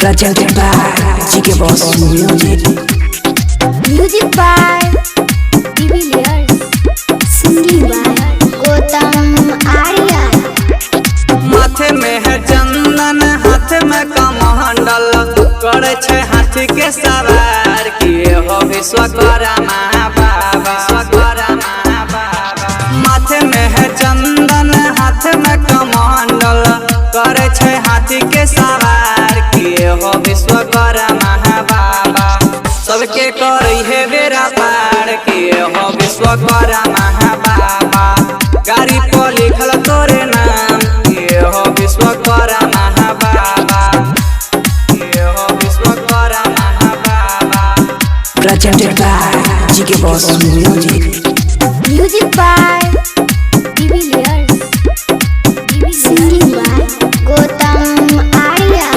Presented by GK Boss Music. Music by Divilliers. Singing by Gautam Arya. माथे में है चंदन हाथ में कमंडल करे छे हाथी के सवार किए हो विश्वकर्मा बाबा विश्वकर्मा बाबा। माथे में है चंदन हाथ में कमंडल करे छे हाथी के सवार किए हो विश्वकर्मा बाबा। सबके करई है बेरा पार किए हो विश्वकर्मा बाबा। गाड़ी पर लिखल तोरे नाम किए हो विश्वकर्मा बाबा किए हो विश्वकर्मा बाबा। Presented by GK Boss Music. Music by Divilliers. Singing by Gautam Arya.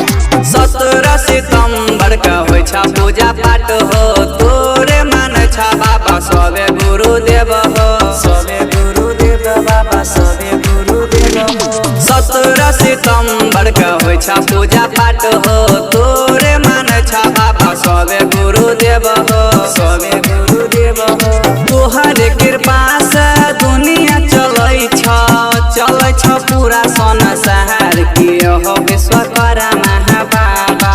17 सितंबर का होय छा पूजा पाठ हो तोरे मान छा बाबा सबे गुरुदेव हो सबे गुरुदेव बाबा सबे गुरुदेव हो। 17 सितंबर का होय छा पूजा पाठ हो तोरे मान छा बाबा सबे गुरुदेव हो सबे गुरुदेव हो। तोहरे कृपा से दुनिया चलै छ पूरा संसार किए हो विश्वकर्मा बाबा।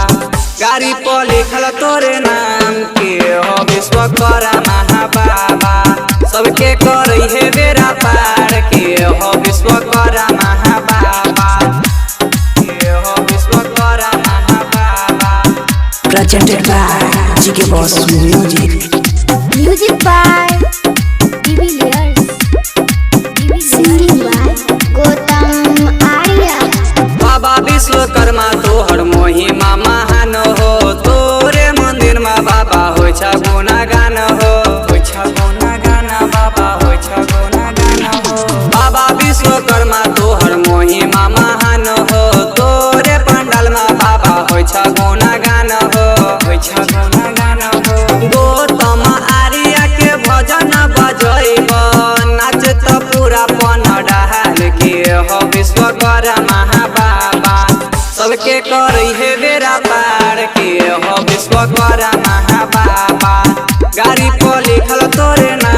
गाड़ी पर लिखल तोरे नाम किए हो विश्वकर्मा बाबा। सबके करई है बेरा पार किए हो विश्वकर्मा बाबा किए हो विश्वकर्मा बाबा। Presented by GK Boss Music. Music by Divilliers. Singing by Gautam Arya. बाबा विश्वकर्मा तोहर महिमा महान हो तोरे मंदिर में बाबा होय छ गुणगान हो होय छ गुणगान बाबा होय छ गुणगान हो। बाबा विश्वकर्मा तोहर महिमा महान हो तोरे पंडाल में बाबा होय छ गुणगान हो होय छ गुणगान हो। गौतम आर्या के भजन बजैब नाचत पूरा पन डहाल किए हो विश्वकर्मा बाबा। सबके करई है बेरा पार किए हो विश्वकर्मा बाबा। गाड़ी पर लिखल तोरे नाम